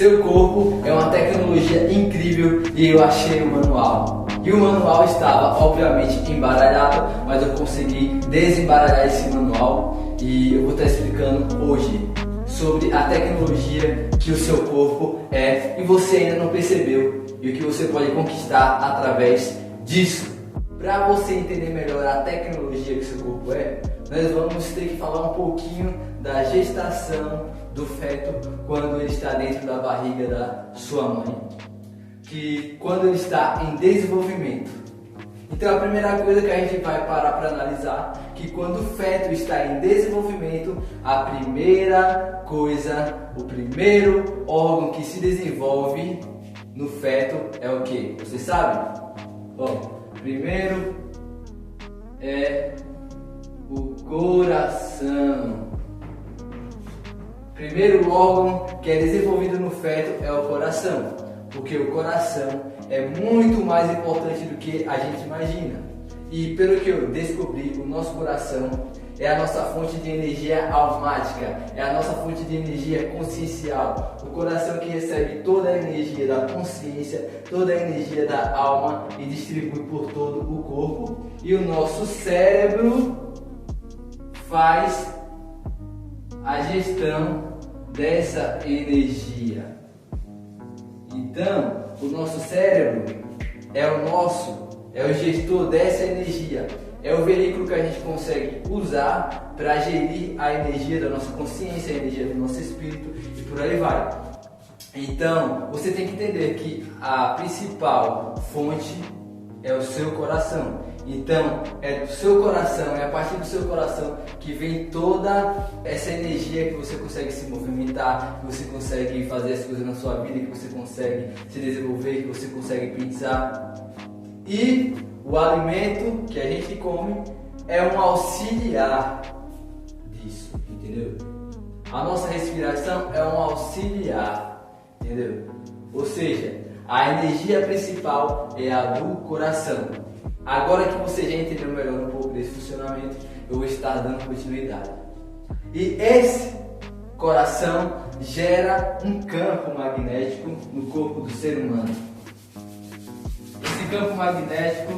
Seu corpo é uma tecnologia incrível e eu achei o manual. E o manual estava obviamente embaralhado, mas eu consegui desembaralhar esse manual e eu vou estar explicando hoje sobre a tecnologia que o seu corpo é e você ainda não percebeu e o que você pode conquistar através disso. Para você entender melhor a tecnologia que o seu corpo é, nós vamos ter que falar um pouquinho da gestação do feto quando ele está dentro da barriga da sua mãe, que quando ele está em desenvolvimento. Então a primeira coisa que a gente vai parar para analisar, que quando o feto está em desenvolvimento, a primeira coisa, o primeiro órgão que se desenvolve no feto é o que? Você sabe? Bom, primeiro é o coração. Primeiro órgão que é desenvolvido no feto é o coração, porque o coração é muito mais importante do que a gente imagina. E pelo que eu descobri, o nosso coração é a nossa fonte de energia almática, é a nossa fonte de energia consciencial. O coração que recebe toda a energia da consciência, toda a energia da alma e distribui por todo o corpo. E o nosso cérebro faz a gestão dessa energia. Então, o nosso cérebro é o gestor dessa energia. É o veículo que a gente consegue usar para gerir a energia da nossa consciência, a energia do nosso espírito e por aí vai. Então, você tem que entender que a principal fonte é o seu coração. Então, é do seu coração, é a partir do seu coração que vem toda essa energia que você consegue se movimentar, que você consegue fazer as coisas na sua vida, que você consegue se desenvolver, que você consegue pensar. E o alimento que a gente come é um auxiliar disso, entendeu? A nossa respiração é um auxiliar, entendeu? Ou seja, a energia principal é a do coração. Agora que você já entendeu melhor um pouco desse funcionamento, eu vou estar dando continuidade. E esse coração gera um campo magnético no corpo do ser humano. Esse campo magnético,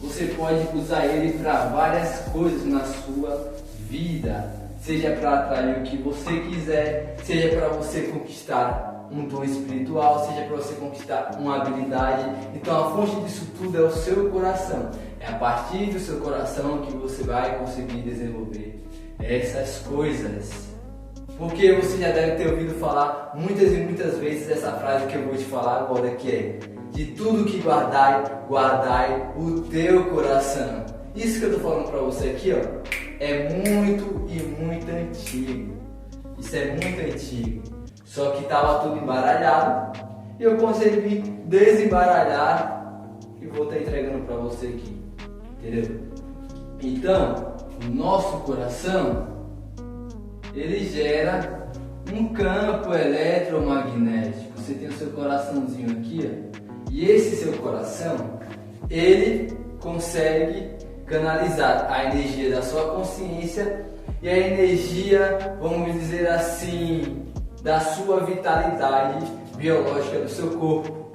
você pode usar ele para várias coisas na sua vida. Seja para atrair o que você quiser, seja para você conquistar um dom espiritual, seja para você conquistar uma habilidade. Então a fonte disso tudo é o seu coração. É a partir do seu coração que você vai conseguir desenvolver essas coisas. Porque você já deve ter ouvido falar muitas e muitas vezes essa frase que eu vou te falar agora, que é: de tudo que guardai, guardai o teu coração. Isso que eu estou falando para você aqui, ó, é muito e muito antigo. Isso é muito antigo. Só que estava tudo embaralhado e eu consegui desembaralhar e vou estar entregando para você aqui, entendeu? Então, o nosso coração, ele gera um campo eletromagnético. Você tem o seu coraçãozinho aqui, ó, e esse seu coração, ele consegue canalizar a energia da sua consciência e a energia, vamos dizer assim, da sua vitalidade biológica do seu corpo.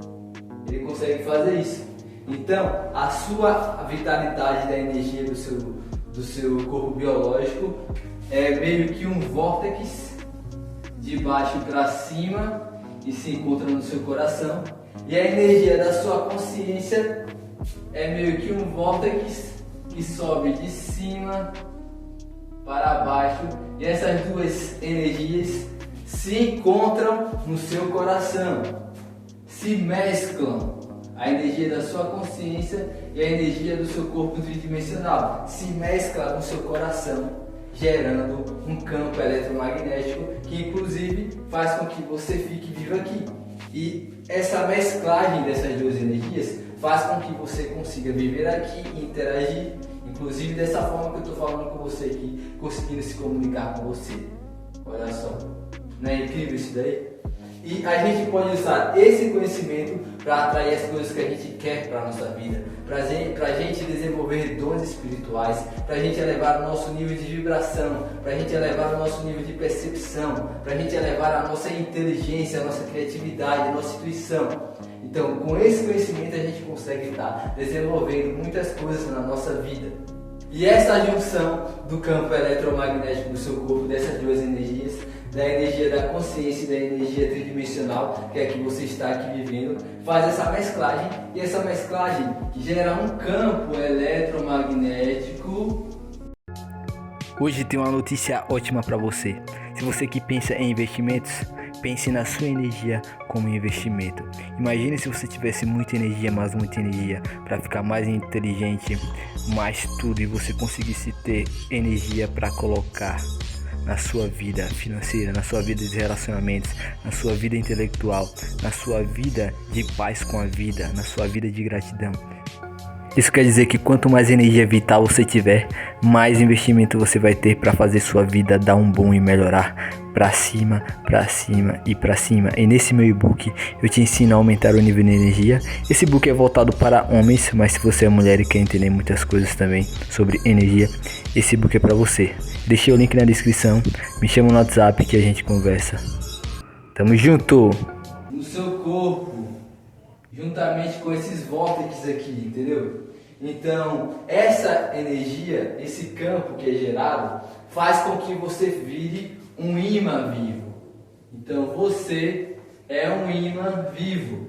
Ele consegue fazer isso. Então, a sua vitalidade da energia do seu corpo biológico é meio que um vórtice de baixo para cima e se encontra no seu coração. E a energia da sua consciência é meio que um vórtice que sobe de cima para baixo. E essas duas energias se encontram no seu coração, se mesclam. A energia da sua consciência e a energia do seu corpo tridimensional se mesclam no seu coração, gerando um campo eletromagnético que inclusive faz com que você fique vivo aqui. E essa mesclagem dessas duas energias faz com que você consiga viver aqui e interagir, inclusive dessa forma que eu estou falando com você aqui, conseguindo se comunicar com você. Olha só, não é incrível isso daí? E a gente pode usar esse conhecimento para atrair as coisas que a gente quer para a nossa vida, para a gente desenvolver dons espirituais, para a gente elevar o nosso nível de vibração, para a gente elevar o nosso nível de percepção, para a gente elevar a nossa inteligência, a nossa criatividade, a nossa intuição. Então, com esse conhecimento a gente consegue estar desenvolvendo muitas coisas na nossa vida. E essa junção do campo eletromagnético do seu corpo, dessas duas energias, da energia da consciência e da energia tridimensional, que é a que você está aqui vivendo, faz essa mesclagem, e essa mesclagem gera um campo eletromagnético. Hoje tem uma notícia ótima para você. Se você que pensa em investimentos, pense na sua energia como investimento. Imagine se você tivesse muita energia, mas muita energia, para ficar mais inteligente, mais tudo, e você conseguisse ter energia para colocar na sua vida financeira, na sua vida de relacionamentos, na sua vida intelectual, na sua vida de paz com a vida, na sua vida de gratidão. Isso quer dizer que quanto mais energia vital você tiver, mais investimento você vai ter para fazer sua vida dar um boom e melhorar para cima, para cima e para cima. E nesse meu e-book eu te ensino a aumentar o nível de energia. Esse e-book é voltado para homens, mas se você é mulher e quer entender muitas coisas também sobre energia, esse e-book é para você. Deixei o link na descrição, me chama no WhatsApp que a gente conversa. Tamo junto! No seu corpo, juntamente com esses vórtices aqui, entendeu? Então, essa energia, esse campo que é gerado, faz com que você vire um ímã vivo. Então, você é um ímã vivo.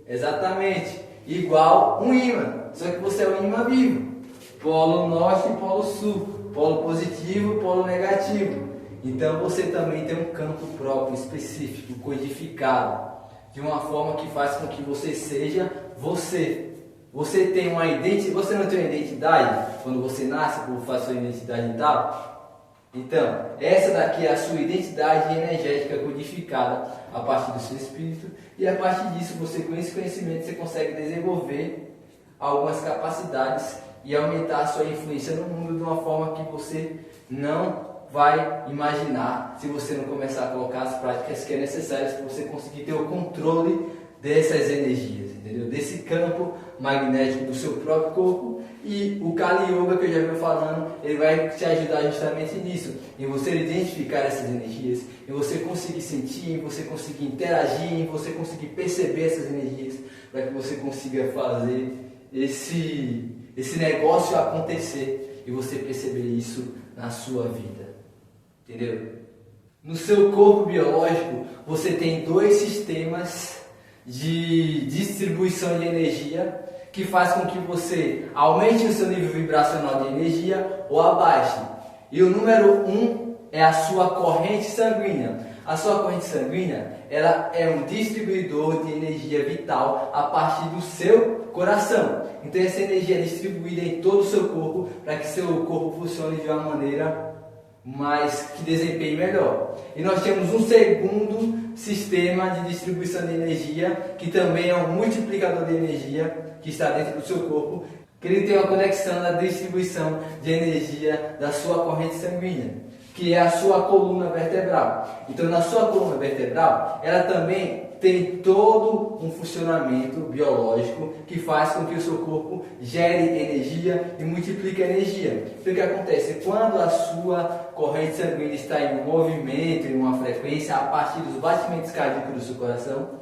Exatamente. Igual um ímã, só que você é um ímã vivo. Polo norte e polo sul. Polo positivo, polo negativo. Então você também tem um campo próprio, específico, codificado, de uma forma que faz com que você seja você. Você tem uma identidade. Você não tem uma identidade quando você nasce, como faz sua identidade e tal? Então, essa daqui é a sua identidade energética codificada a partir do seu espírito, e a partir disso, você, com esse conhecimento, você consegue desenvolver algumas capacidades e aumentar a sua influência no mundo de uma forma que você não vai imaginar se você não começar a colocar as práticas que é necessárias para você conseguir ter o controle dessas energias, entendeu? Desse campo magnético do seu próprio corpo. E o Kali Yoga, que eu já venho falando, ele vai te ajudar justamente nisso, em você identificar essas energias, em você conseguir sentir, em você conseguir interagir, em você conseguir perceber essas energias, para que você consiga fazer esse negócio acontecer e você perceber isso na sua vida, entendeu? No seu corpo biológico você tem dois sistemas de distribuição de energia que faz com que você aumente o seu nível vibracional de energia ou abaixe. E o número 1 é a sua corrente sanguínea. A sua corrente sanguínea, ela é um distribuidor de energia vital a partir do seu coração. Então essa energia é distribuída em todo o seu corpo para que seu corpo funcione de uma maneira que desempenhe melhor. E nós temos um segundo sistema de distribuição de energia, que também é um multiplicador de energia, que está dentro do seu corpo, que ele tem uma conexão na distribuição de energia da sua corrente sanguínea, que é a sua coluna vertebral. Então, na sua coluna vertebral, ela também tem todo um funcionamento biológico que faz com que o seu corpo gere energia e multiplique energia. Então, o que acontece? Quando a sua corrente sanguínea está em um movimento, em uma frequência, a partir dos batimentos cardíacos do seu coração,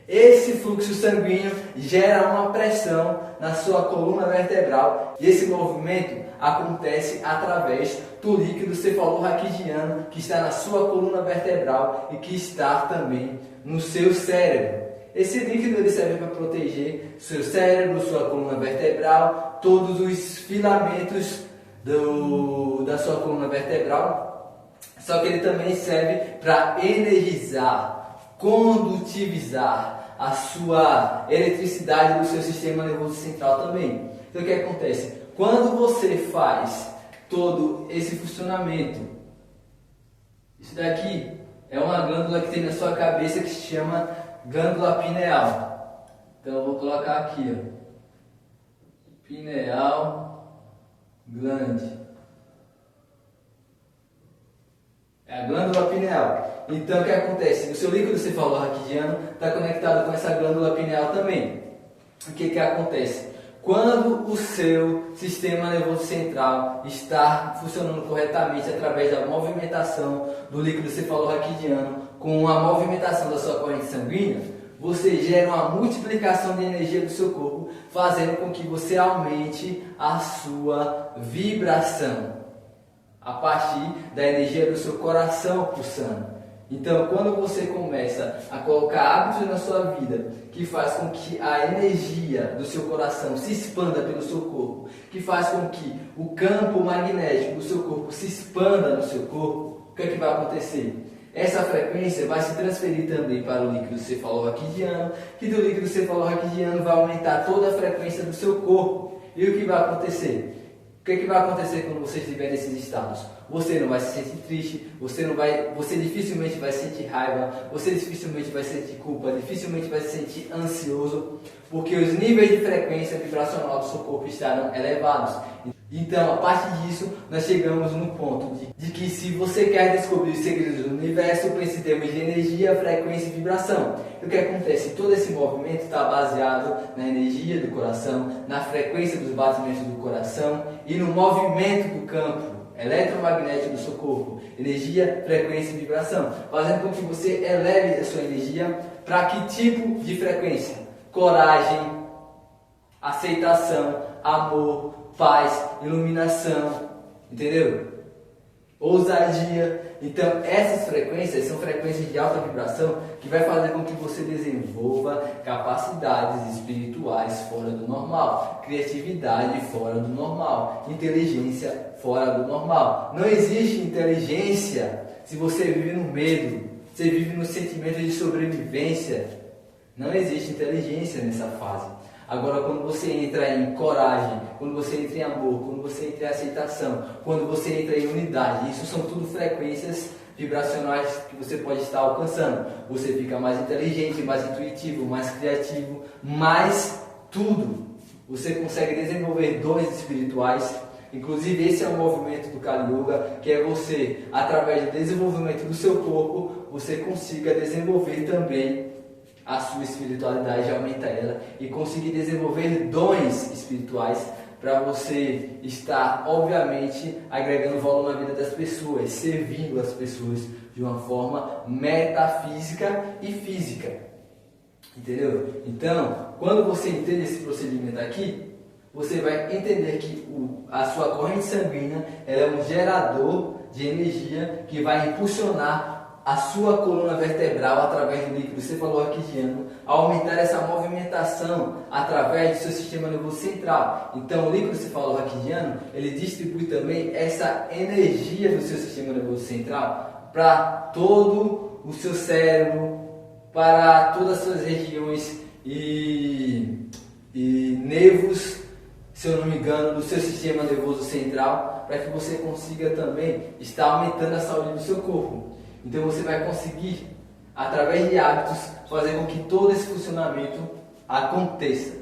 esse fluxo sanguíneo gera uma pressão na sua coluna vertebral, e esse movimento acontece através do líquido cefalorraquidiano que está na sua coluna vertebral e que está também no seu cérebro. Esse líquido ele serve para proteger seu cérebro, sua coluna vertebral, todos os filamentos da sua coluna vertebral, só que ele também serve para energizar, condutivizar a sua eletricidade do seu sistema nervoso central também. Então o que acontece? Quando você faz todo esse funcionamento, isso daqui é uma glândula que tem na sua cabeça que se chama glândula pineal. Então eu vou colocar aqui, ó, pineal glande. É É a glândula pineal. Então o que acontece? O seu líquido cefalorraquidiano está conectado com essa glândula pineal também. O que acontece? Quando o seu sistema nervoso central está funcionando corretamente através da movimentação do líquido cefalorraquidiano com a movimentação da sua corrente sanguínea, você gera uma multiplicação de energia do seu corpo, fazendo com que você aumente a sua vibração a partir da energia do seu coração pulsando. Então, quando você começa a colocar hábitos na sua vida que faz com que a energia do seu coração se expanda pelo seu corpo, que faz com que o campo magnético do seu corpo se expanda no seu corpo, o que é que vai acontecer? Essa frequência vai se transferir também para o líquido cefalorraquidiano, que do líquido cefalorraquidiano vai aumentar toda a frequência do seu corpo. E o que vai acontecer? O que é que vai acontecer quando você estiver nesses estados? Você não vai se sentir triste, você dificilmente vai sentir raiva, você dificilmente vai sentir culpa, dificilmente vai se sentir ansioso, porque os níveis de frequência vibracional do seu corpo estarão elevados. Então, a partir disso, nós chegamos no ponto de que se você quer descobrir os segredos do universo, pense em termos de energia, frequência e vibração. E o que acontece? Todo esse movimento está baseado na energia do coração, na frequência dos batimentos do coração e no movimento do campo eletromagnético do seu corpo. Energia, frequência e vibração. Fazendo com que você eleve a sua energia para que tipo de frequência? Coragem, aceitação, amor, paz, iluminação, entendeu? Ousadia. Então, essas frequências são frequências de alta vibração que vai fazer com que você desenvolva capacidades espirituais fora do normal, criatividade fora do normal, inteligência fora do normal. Não existe inteligência se você vive no medo, você vive no sentimento de sobrevivência. Não existe inteligência nessa fase. Agora, quando você entra em coragem, quando você entra em amor, quando você entra em aceitação, quando você entra em unidade, isso são tudo frequências vibracionais que você pode estar alcançando. Você fica mais inteligente, mais intuitivo, mais criativo, mais tudo. Você consegue desenvolver dons espirituais. Inclusive, esse é o movimento do Kali Yuga, que é você, através do desenvolvimento do seu corpo, você consiga desenvolver também a sua espiritualidade, aumenta ela e conseguir desenvolver dons espirituais para você estar, obviamente, agregando valor na vida das pessoas, servindo as pessoas de uma forma metafísica e física. Entendeu? Então, quando você entende esse procedimento aqui, você vai entender que a sua corrente sanguínea ela é um gerador de energia que vai impulsionar a sua coluna vertebral através do líquido cefalorraquidiano, aumentar essa movimentação através do seu sistema nervoso central. Então, o líquido cefalorraquidiano, ele distribui também essa energia do seu sistema nervoso central para todo o seu cérebro, para todas as suas regiões e nervos, se eu não me engano, do seu sistema nervoso central, para que você consiga também estar aumentando a saúde do seu corpo. Então você vai conseguir, através de hábitos, fazer com que todo esse funcionamento aconteça.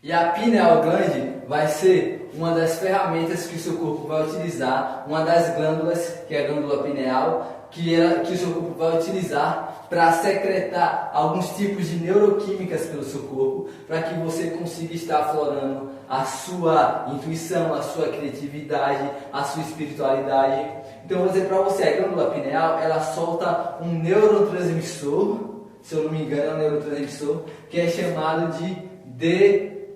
E a pineal gland vai ser uma das ferramentas que o seu corpo vai utilizar, uma das glândulas, que é a glândula pineal, que o seu corpo vai utilizar para secretar alguns tipos de neuroquímicas pelo seu corpo, para que você consiga estar aflorando a sua intuição, a sua criatividade, a sua espiritualidade. Então, vou dizer para você, a glândula pineal, ela solta um neurotransmissor, se eu não me engano é um neurotransmissor, que é chamado de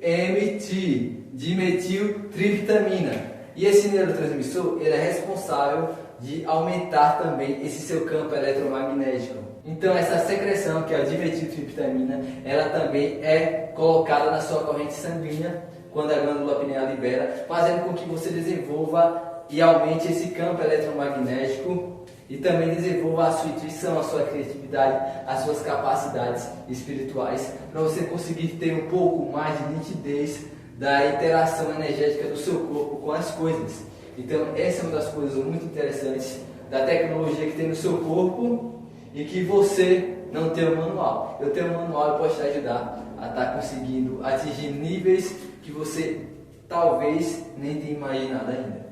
DMT, dimetiltriptamina. E esse neurotransmissor, ele é responsável de aumentar também esse seu campo eletromagnético. Então, essa secreção, que é a dimetiltriptamina, ela também é colocada na sua corrente sanguínea, quando a glândula pineal libera, fazendo com que você desenvolva e aumente esse campo eletromagnético e também desenvolva a sua intuição, a sua criatividade, as suas capacidades espirituais, para você conseguir ter um pouco mais de nitidez da interação energética do seu corpo com as coisas. Então, essa é uma das coisas muito interessantes da tecnologia que tem no seu corpo e que você não tem o manual. Eu tenho um manual que pode te ajudar a estar conseguindo atingir níveis que você talvez nem tenha imaginado ainda.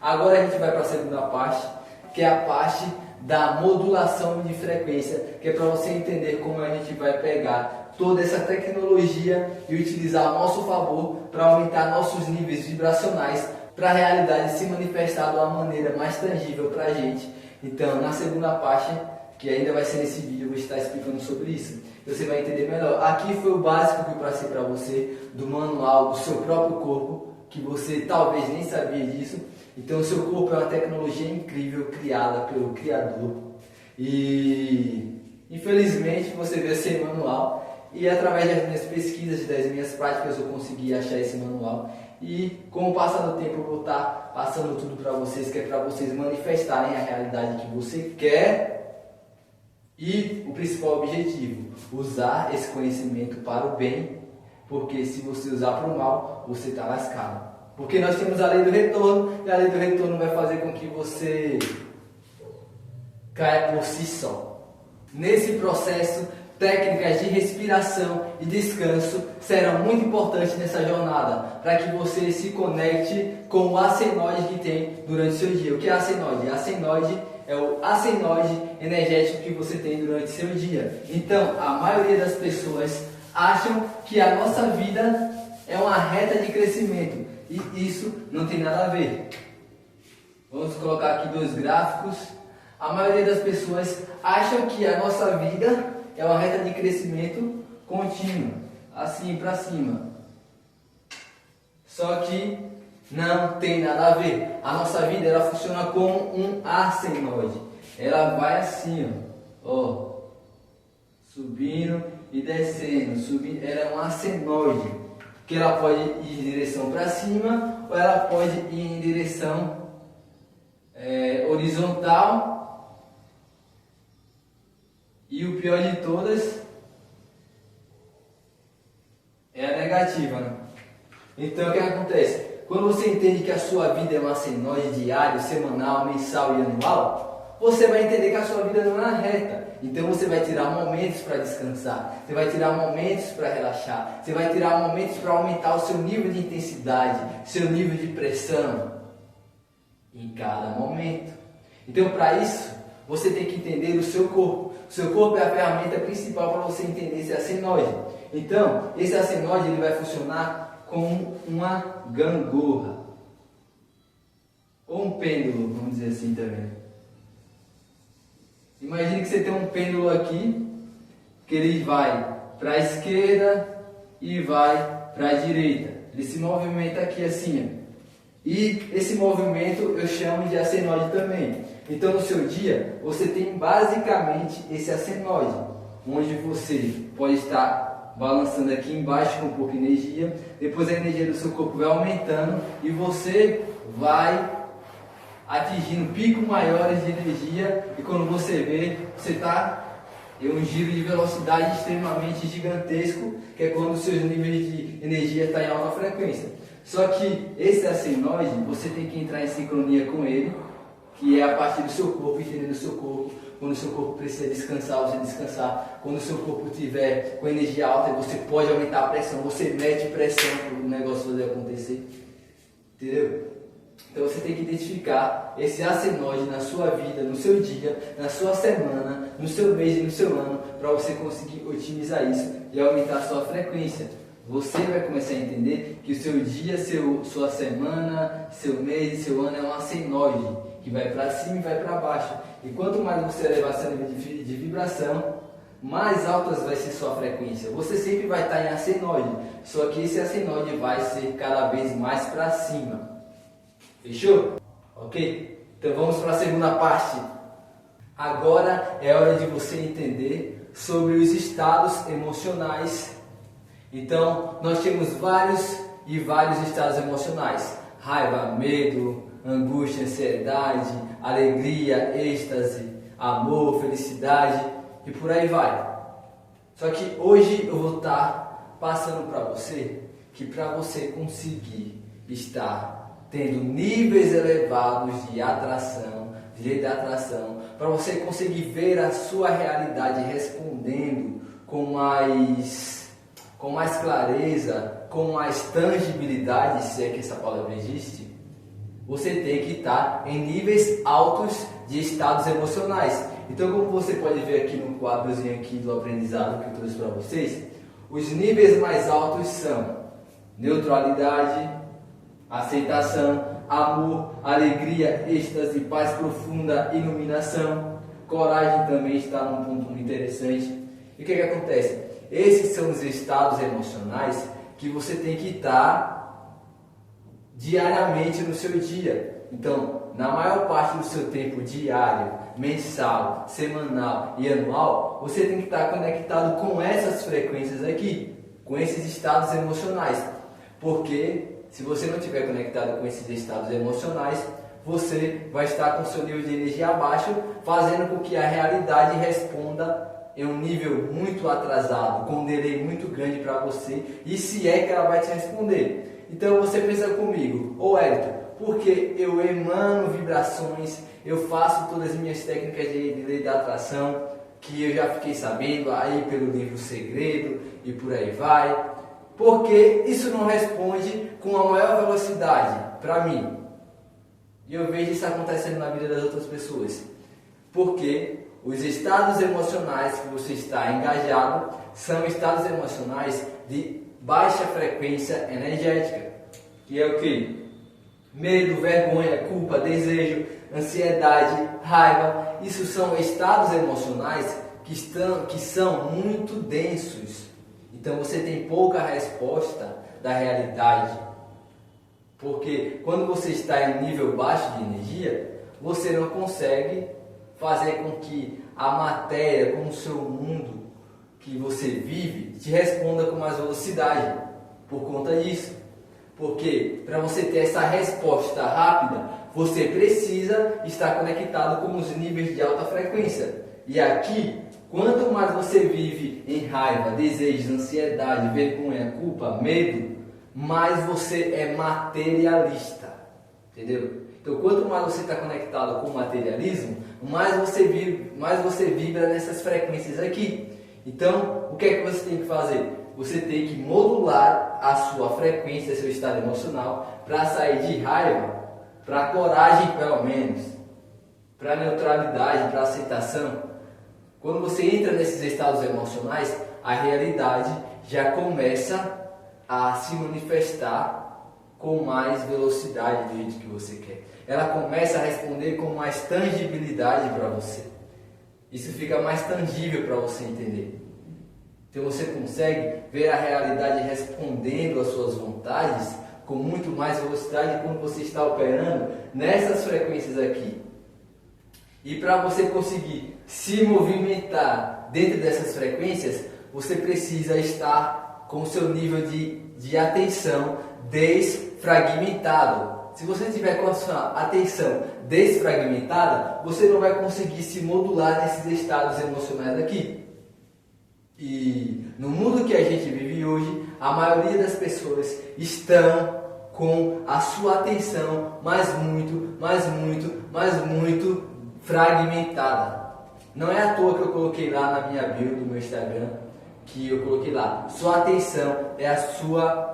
Agora a gente vai para a segunda parte, que é a parte da modulação de frequência, que é para você entender como a gente vai pegar toda essa tecnologia e utilizar a nosso favor para aumentar nossos níveis vibracionais, para a realidade se manifestar de uma maneira mais tangível para a gente. Então, na segunda parte, que ainda vai ser nesse vídeo, eu vou estar explicando sobre isso. Você vai entender melhor. Aqui foi o básico que eu passei para você, do manual do seu próprio corpo, que você talvez nem sabia disso. Então, o seu corpo é uma tecnologia incrível, criada pelo Criador. E, infelizmente, você vê esse manual. E através das minhas pesquisas, das minhas práticas, eu consegui achar esse manual. E com o passar do tempo eu vou estar passando tudo para vocês, que é para vocês manifestarem a realidade que você quer. E o principal objetivo, usar esse conhecimento para o bem, porque se você usar para o mal, você está lascado. Porque nós temos a lei do retorno, e a lei do retorno vai fazer com que você caia por si só. Nesse processo, técnicas de respiração e descanso serão muito importantes nessa jornada, para que você se conecte com o acenoide que tem durante o seu dia. O que é acenoide? Acenoide é o acenoide energético que você tem durante o seu dia. Então, a maioria das pessoas acham que a nossa vida é uma reta de crescimento, e isso não tem nada a ver. Vamos colocar aqui dois gráficos. A maioria das pessoas acham que a nossa vida é uma reta de crescimento contínuo, assim para cima. Só que não tem nada a ver. A nossa vida ela funciona como um acenoide. Ela vai assim, ó, subindo e descendo, subindo. Ela é um acenoide, que ela pode ir em direção para cima ou ela pode ir em direção horizontal. E o pior de todas é a negativa, né? Então o que acontece? Quando você entende que a sua vida é um acenoide diário, semanal, mensal e anual, você vai entender que a sua vida não é uma reta. Então você vai tirar momentos para descansar, você vai tirar momentos para relaxar, você vai tirar momentos para aumentar o seu nível de intensidade, seu nível de pressão em cada momento. Então para isso, você tem que entender o seu corpo. O seu corpo é a ferramenta principal para você entender esse acenoide. Então, esse acenoide ele vai funcionar como uma gangorra. Ou um pêndulo, vamos dizer assim também. Imagine que você tem um pêndulo aqui, que ele vai para a esquerda e vai para a direita. Ele se movimenta aqui assim, ó. E esse movimento eu chamo de acenoide também. Então no seu dia você tem basicamente esse acenoide, onde você pode estar balançando aqui embaixo com um pouco de energia, depois a energia do seu corpo vai aumentando e você vai atingindo picos maiores de energia, e quando você vê, você está em um giro de velocidade extremamente gigantesco, que é quando os seus níveis de energia estão em alta frequência. Só que esse acenoide, você tem que entrar em sincronia com ele, que é a partir do seu corpo, entendendo o seu corpo. Quando o seu corpo precisa descansar, você descansar. Quando o seu corpo estiver com energia alta, você pode aumentar a pressão, você mete pressão para o negócio fazer acontecer. Entendeu? Então você tem que identificar esse acenoide na sua vida, no seu dia, na sua semana, no seu mês e no seu ano, para você conseguir otimizar isso e aumentar a sua frequência. Você vai começar a entender que o seu dia, sua semana, seu mês e seu ano é um acenoide, que vai para cima e vai para baixo. E quanto mais você elevar seu nível de vibração, mais altas vai ser sua frequência. Você sempre vai estar em acenoide, só que esse acenoide vai ser cada vez mais para cima. Fechou? Ok? Então vamos para a segunda parte. Agora é hora de você entender sobre os estados emocionais. Então, nós temos vários estados emocionais: raiva, medo, angústia, ansiedade, alegria, êxtase, amor, felicidade e por aí vai. Só que hoje eu vou estar passando para você que para você conseguir estar tendo níveis elevados de atração, de lei da atração, para você conseguir ver a sua realidade respondendo com mais clareza, com mais tangibilidade, se é que essa palavra existe, você tem que estar em níveis altos de estados emocionais. Então, como você pode ver aqui no quadrozinho aqui do aprendizado que eu trouxe para vocês, os níveis mais altos são neutralidade, aceitação, amor, alegria, êxtase, paz profunda, iluminação. Coragem também está num ponto muito interessante. E o que acontece? Esses são os estados emocionais que você tem que estar diariamente no seu dia. Então, na maior parte do seu tempo diário, mensal, semanal e anual, você tem que estar conectado com essas frequências aqui, com esses estados emocionais. Porque se você não estiver conectado com esses estados emocionais, você vai estar com seu nível de energia abaixo, fazendo com que a realidade responda em um nível muito atrasado, com um delay muito grande para você, e se é que ela vai te responder. Então você pensa comigo, ô Elton, porque eu emano vibrações, eu faço todas as minhas técnicas de lei da atração, que eu já fiquei sabendo aí pelo livro Segredo e por aí vai, porque isso não responde com a maior velocidade para mim. E eu vejo isso acontecendo na vida das outras pessoas. Porque os estados emocionais que você está engajado são estados emocionais de baixa frequência energética. Que é o que? Medo, vergonha, culpa, desejo, ansiedade, raiva. Isso são estados emocionais que são muito densos. Então você tem pouca resposta da realidade. Porque quando você está em um nível baixo de energia, você não consegue fazer com que a matéria, com o seu mundo que você vive, te responda com mais velocidade por conta disso. Porque para você ter essa resposta rápida, você precisa estar conectado com os níveis de alta frequência. E aqui, quanto mais você vive em raiva, desejos, ansiedade, vergonha, culpa, medo, mais você é materialista, entendeu? Então, quanto mais você está conectado com o materialismo, mais você vibra nessas frequências aqui. Então, o que é que você tem que fazer? Você tem que modular a sua frequência, seu estado emocional, para sair de raiva, para coragem pelo menos, para neutralidade, para aceitação. Quando você entra nesses estados emocionais, a realidade já começa a se manifestar com mais velocidade do jeito que você quer. Ela começa a responder com mais tangibilidade para você. Isso fica mais tangível para você entender. Então você consegue ver a realidade respondendo às suas vontades com muito mais velocidade quando você está operando nessas frequências aqui. E para você conseguir se movimentar dentro dessas frequências, você precisa estar com o seu nível de atenção desfragmentado. Se você tiver com a sua atenção desfragmentada, você não vai conseguir se modular nesses estados emocionais aqui. E no mundo que a gente vive hoje, a maioria das pessoas estão com a sua atenção muito fragmentada. Não é à toa que eu coloquei lá na minha bio do meu Instagram, que eu coloquei lá, sua atenção é a sua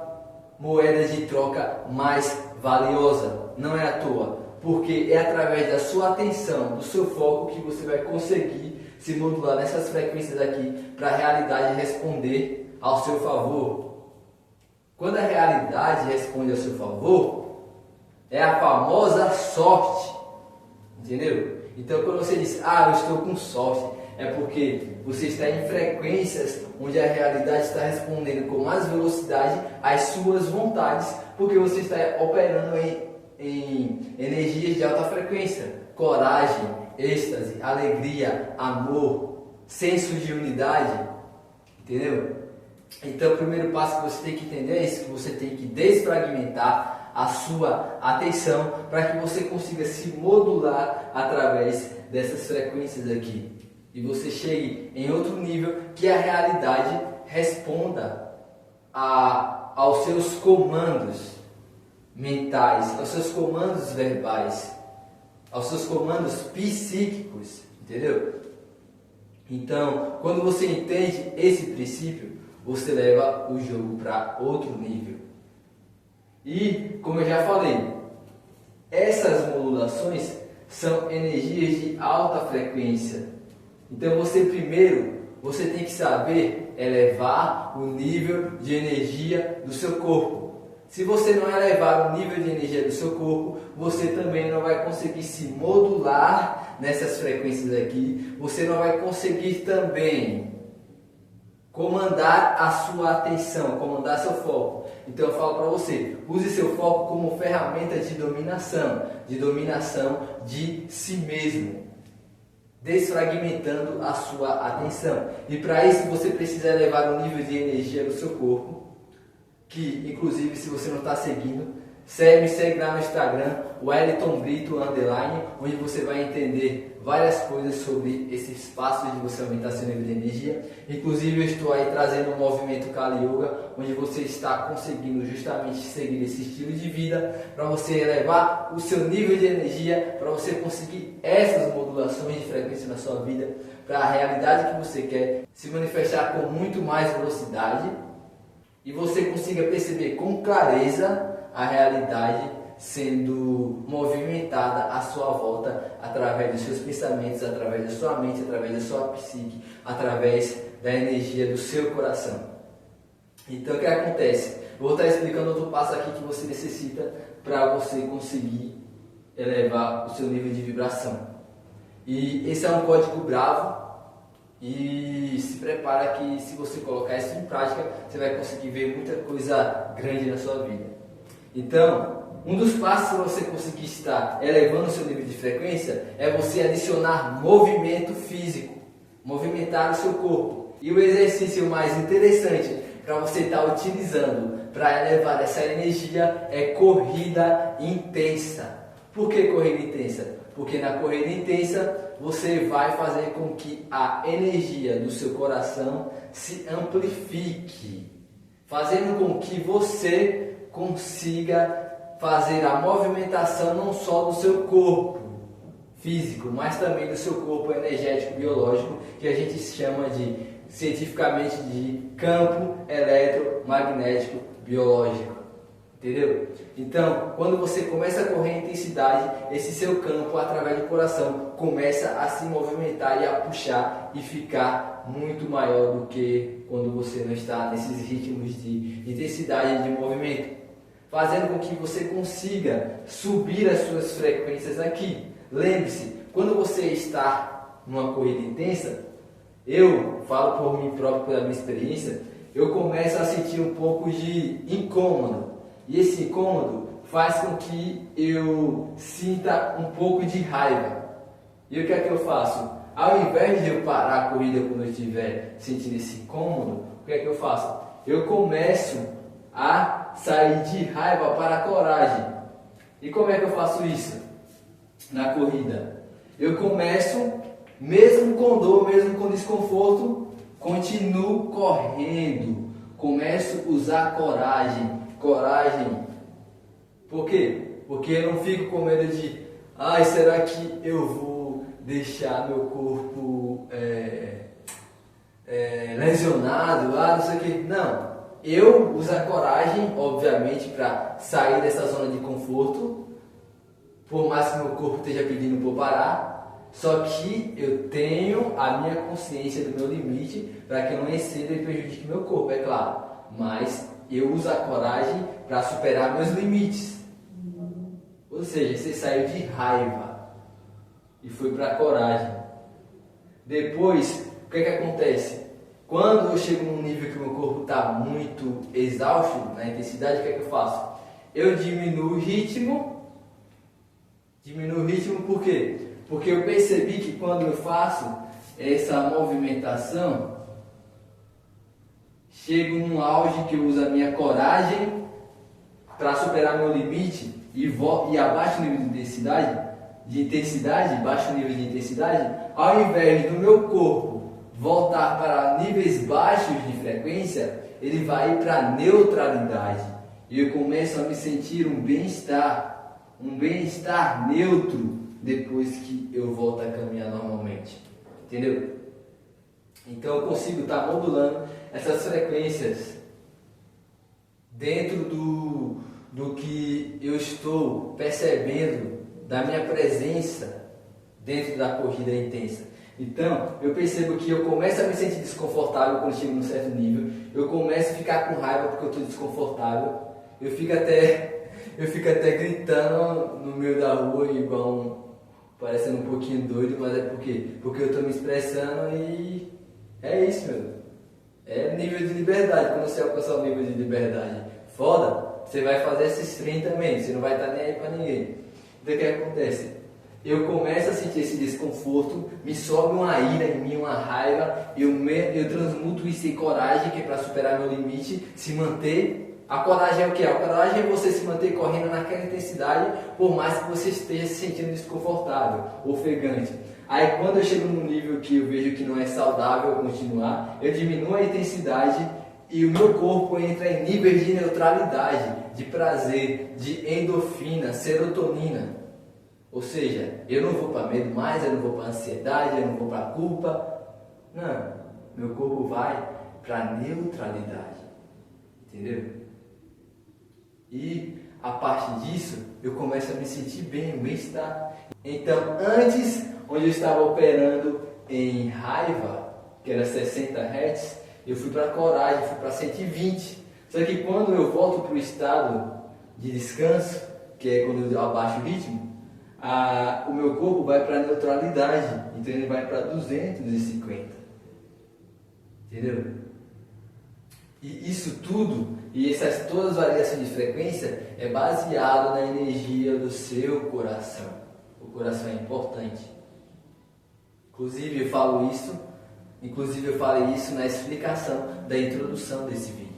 moeda de troca mais valiosa. Não é à toa, porque é através da sua atenção, do seu foco, que você vai conseguir se modular nessas frequências aqui para a realidade responder ao seu favor. Quando a realidade responde ao seu favor, é a famosa sorte, entendeu? Então quando você diz, eu estou com sorte, é porque você está em frequências onde a realidade está respondendo com mais velocidade às suas vontades, porque você está operando em energias de alta frequência, coragem, êxtase, alegria, amor, senso de unidade, entendeu? Então o primeiro passo que você tem que entender é isso, que você tem que desfragmentar a sua atenção para que você consiga se modular através dessas frequências aqui. E você chegue em outro nível que a realidade responda aos seus comandos mentais, aos seus comandos verbais, aos seus comandos psíquicos, entendeu? Então, quando você entende esse princípio, você leva o jogo para outro nível. E, como eu já falei, essas modulações são energias de alta frequência. Então você tem que saber elevar o nível de energia do seu corpo. Se você não elevar o nível de energia do seu corpo, você também não vai conseguir se modular nessas frequências aqui. Você não vai conseguir também comandar a sua atenção, comandar seu foco. Então eu falo para você, use seu foco como ferramenta de dominação de si mesmo, desfragmentando a sua atenção. E para isso você precisa elevar o nível de energia do seu corpo, que inclusive, se você não está seguindo, me segue lá no Instagram, wellingtonbrito_, onde você vai entender várias coisas sobre esses passos de você aumentar seu nível de energia. Inclusive eu estou aí trazendo um movimento Kali Yoga, onde você está conseguindo justamente seguir esse estilo de vida, para você elevar o seu nível de energia, para você conseguir essas modulações de frequência na sua vida, para a realidade que você quer se manifestar com muito mais velocidade, e você consiga perceber com clareza a realidade sendo movimentada à sua volta através dos seus pensamentos, através da sua mente, através da sua psique, através da energia do seu coração. Então o que acontece? Eu vou estar explicando outro passo aqui que você necessita para você conseguir elevar o seu nível de vibração. E esse é um código bravo. E se prepara que se você colocar isso em prática, você vai conseguir ver muita coisa grande na sua vida. Então, um dos passos para você conseguir estar elevando o seu nível de frequência é você adicionar movimento físico, movimentar o seu corpo. E o exercício mais interessante para você estar utilizando para elevar essa energia é corrida intensa. Por que corrida intensa? Porque na corrida intensa você vai fazer com que a energia do seu coração se amplifique, fazendo com que você consiga fazer a movimentação não só do seu corpo físico, mas também do seu corpo energético biológico, que a gente chama cientificamente de campo eletromagnético biológico. Entendeu? Então, quando você começa a correr em intensidade, esse seu campo, através do coração, começa a se movimentar e a puxar e ficar muito maior do que quando você não está nesses ritmos de intensidade e de movimento, fazendo com que você consiga subir as suas frequências aqui. Lembre-se, quando você está numa corrida intensa, eu falo por mim próprio, pela minha experiência, eu começo a sentir um pouco de incômodo. E esse incômodo faz com que eu sinta um pouco de raiva. E o que é que eu faço? Ao invés de eu parar a corrida quando eu estiver sentindo esse incômodo, o que é que eu faço? Eu começo a sair de raiva para a coragem. E como é que eu faço isso? Na corrida. Eu começo, mesmo com dor, mesmo com desconforto, continuo correndo. Começo a usar coragem. Por quê? Porque eu não fico com medo de será que eu vou deixar meu corpo lesionado, não sei o que. Não, eu uso a coragem, obviamente, para sair dessa zona de conforto, por mais que meu corpo esteja pedindo para parar, só que eu tenho a minha consciência do meu limite para que eu não exceda e prejudique meu corpo, é claro, mas eu uso a coragem para superar meus limites. Ou seja, você saiu de raiva e foi para a coragem. Depois, o que é que acontece? Quando eu chego num nível que meu corpo está muito exausto na intensidade, o que é que eu faço? Eu diminuo o ritmo. Por quê? Porque eu percebi que quando eu faço essa movimentação, chego num auge que eu uso a minha coragem para superar meu limite e abaixo o nível de intensidade, baixo o nível de intensidade, ao invés do meu corpo voltar para níveis baixos de frequência, ele vai para a neutralidade. E eu começo a me sentir um bem-estar neutro depois que eu volto a caminhar normalmente. Entendeu? Então eu consigo estar modulando essas frequências dentro do que eu estou percebendo da minha presença dentro da corrida intensa. Então, eu percebo que eu começo a me sentir desconfortável quando chego num certo nível, eu começo a ficar com raiva porque eu estou desconfortável, eu fico até gritando no meio da rua, parecendo um pouquinho doido, mas é porque eu estou me expressando e é isso, meu. É nível de liberdade. Quando você alcançar o nível de liberdade foda, você vai fazer esses trem também, você não vai estar nem aí pra ninguém. Então o que acontece? Eu começo a sentir esse desconforto, me sobe uma ira em mim, uma raiva, eu transmuto isso em coragem, que é para superar meu limite, se manter. A coragem é o que? A coragem é você se manter correndo naquela intensidade, por mais que você esteja se sentindo desconfortável, ofegante. Aí quando eu chego num nível que eu vejo que não é saudável continuar, eu diminuo a intensidade e o meu corpo entra em níveis de neutralidade, de prazer, de endorfina, serotonina. Ou seja, eu não vou para medo mais, eu não vou para ansiedade, eu não vou para culpa. Não, meu corpo vai para neutralidade. Entendeu? E a partir disso, eu começo a me sentir bem, bem-estar. Então, antes, onde eu estava operando em raiva, que era 60 Hz, eu fui para coragem, fui para 120. Só que quando eu volto para o estado de descanso, que é quando eu abaixo o ritmo, o meu corpo vai para a neutralidade, então ele vai para 250. Entendeu? E isso tudo, e todas as variações de frequência, é baseado na energia do seu coração. O coração é importante. Inclusive eu falei isso na explicação da introdução desse vídeo.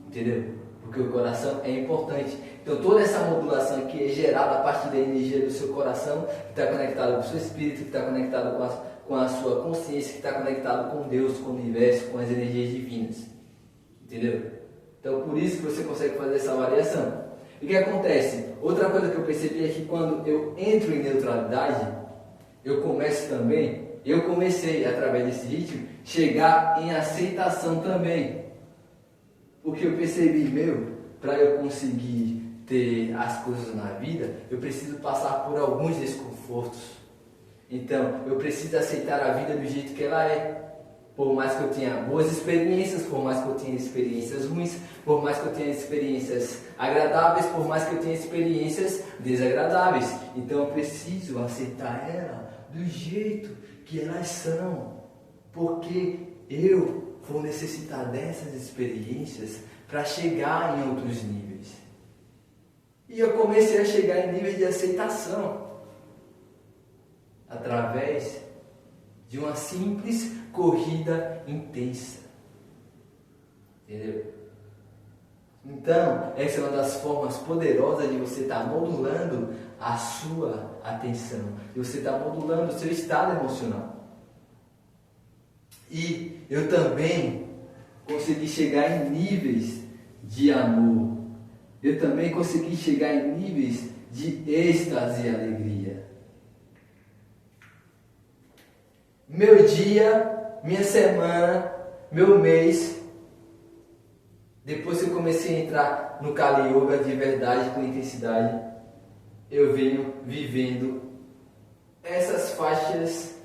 Entendeu? Porque o coração é importante. Então toda essa modulação que é gerada a partir da energia do seu coração, que está conectado com o seu espírito, que está conectado com a sua consciência, que está conectado com Deus, com o universo, com as energias divinas. Entendeu? Então por isso que você consegue fazer essa variação. E o que acontece? Outra coisa que eu percebi é que quando eu entro em neutralidade, eu comecei através desse ritmo, chegar em aceitação também. Porque eu percebi, para eu conseguir ter as coisas na vida, eu preciso passar por alguns desconfortos. Então, eu preciso aceitar a vida do jeito que ela é. Por mais que eu tenha boas experiências, por mais que eu tenha experiências ruins, por mais que eu tenha experiências agradáveis, por mais que eu tenha experiências desagradáveis. Então, eu preciso aceitar ela do jeito que elas são. Porque eu vou necessitar dessas experiências para chegar em outros níveis. E eu comecei a chegar em níveis de aceitação através de uma simples corrida intensa. Entendeu? Então, essa é uma das formas poderosas de você estar modulando a sua atenção, de você estar modulando o seu estado emocional. E eu também consegui chegar em níveis de amor. Eu também consegui chegar em níveis de êxtase e alegria. Meu dia, minha semana, meu mês, depois que eu comecei a entrar no Kali Yoga de verdade, com intensidade, eu venho vivendo essas faixas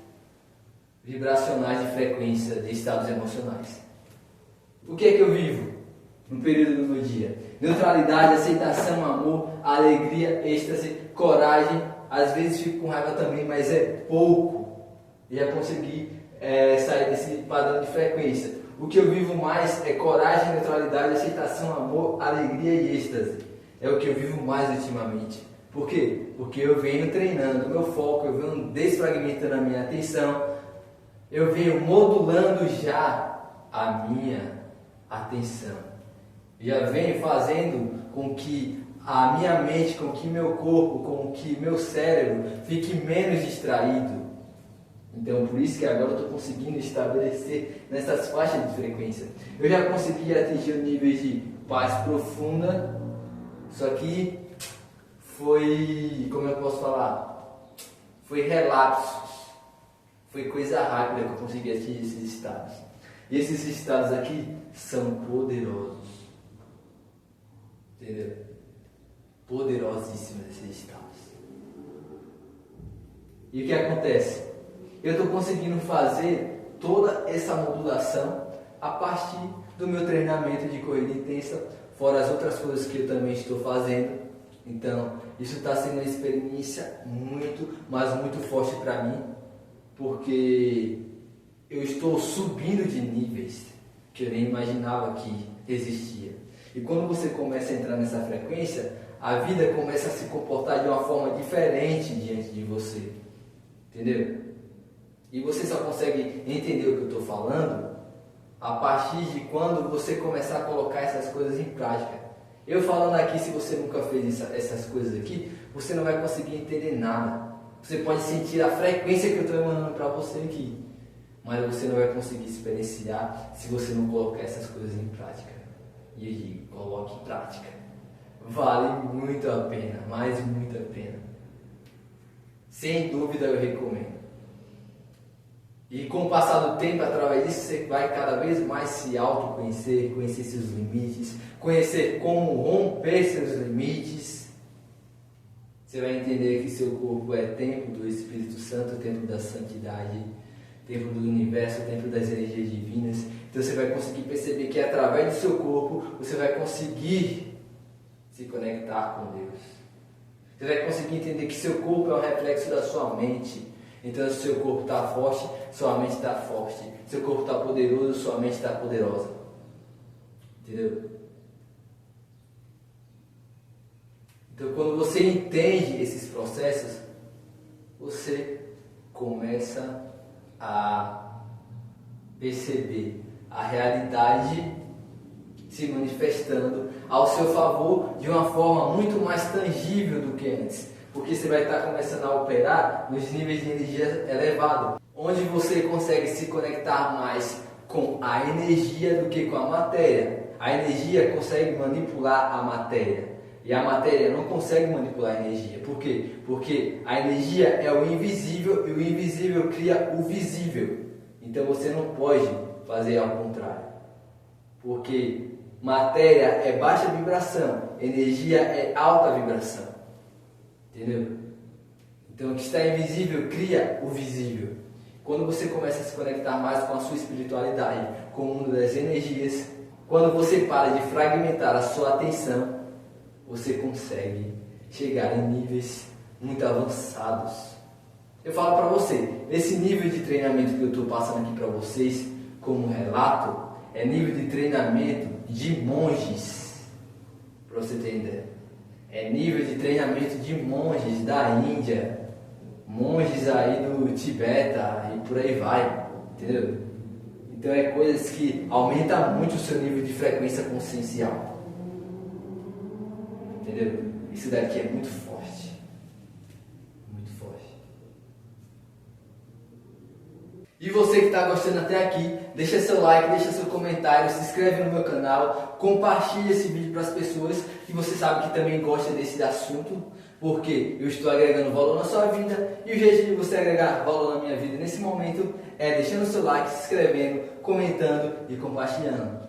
vibracionais de frequência de estados emocionais. O que é que eu vivo no período do meu dia? Neutralidade, aceitação, amor, alegria, êxtase, coragem. Às vezes fico com raiva também, mas é pouco. E já consegui sair desse padrão de frequência. O que eu vivo mais é coragem, neutralidade, aceitação, amor, alegria e êxtase. É o que eu vivo mais ultimamente. Por quê? Porque eu venho treinando o meu foco, eu venho desfragmentando a minha atenção, eu venho modulando já a minha atenção. Já venho fazendo com que a minha mente, com que meu corpo, com que meu cérebro fique menos distraído. Então, por isso que agora eu estou conseguindo estabelecer nessas faixas de frequência. Eu já consegui atingir o nível de paz profunda, só que foi, como eu posso falar, foi relapsos, foi coisa rápida que eu consegui atingir esses estados. E esses estados aqui são poderosos, entendeu? Poderosíssimos esses estados. E o que acontece? Eu estou conseguindo fazer toda essa modulação a partir do meu treinamento de corrida intensa, fora as outras coisas que eu também estou fazendo. Então, isso está sendo uma experiência muito, mas muito forte para mim, porque eu estou subindo de níveis que eu nem imaginava que existia. E quando você começa a entrar nessa frequência, a vida começa a se comportar de uma forma diferente diante de você. Entendeu? E você só consegue entender o que eu estou falando a partir de quando você começar a colocar essas coisas em prática. Eu falando aqui, se você nunca fez essas coisas aqui, você não vai conseguir entender nada. Você pode sentir a frequência que eu estou emanando para você aqui, mas você não vai conseguir experienciar se você não colocar essas coisas em prática. E eu digo, coloque em prática. Vale muito a pena, mas muito a pena. Sem dúvida eu recomendo. E com o passar do tempo, através disso, você vai cada vez mais se autoconhecer, conhecer seus limites, conhecer como romper seus limites. Você vai entender que seu corpo é templo do Espírito Santo, templo da santidade, templo do universo, templo das energias divinas. Então você vai conseguir perceber que através do seu corpo, você vai conseguir se conectar com Deus. Você vai conseguir entender que seu corpo é um reflexo da sua mente. Então, se seu corpo está forte, sua mente está forte. Se seu corpo está poderoso, sua mente está poderosa. Entendeu? Então, quando você entende esses processos, você começa a perceber a realidade se manifestando ao seu favor de uma forma muito mais tangível do que antes. Porque você vai estar começando a operar nos níveis de energia elevado, onde você consegue se conectar mais com a energia do que com a matéria. A energia consegue manipular a matéria e a matéria não consegue manipular a energia. Por quê? Porque a energia é o invisível e o invisível cria o visível. Então você não pode fazer ao contrário. Porque matéria é baixa vibração, energia é alta vibração. Entendeu? Então o que está invisível cria o visível. Quando você começa a se conectar mais com a sua espiritualidade, com o mundo das energias, quando você para de fragmentar a sua atenção, você consegue chegar em níveis muito avançados. Eu falo para você, esse nível de treinamento que eu estou passando aqui para vocês, como relato, é nível de treinamento de monges, para você ter ideia. É nível de treinamento de monges da Índia, monges aí do Tibete e por aí vai, entendeu? Então é coisas que aumentam muito o seu nível de frequência consciencial, entendeu? Isso daqui é muito forte, muito forte. E você que está gostando até aqui, deixa seu like, deixa seu comentário, se inscreve no meu canal, compartilha esse vídeo para as pessoas que você sabe que também gosta desse assunto, porque eu estou agregando valor na sua vida e o jeito de você agregar valor na minha vida nesse momento é deixando seu like, se inscrevendo, comentando e compartilhando.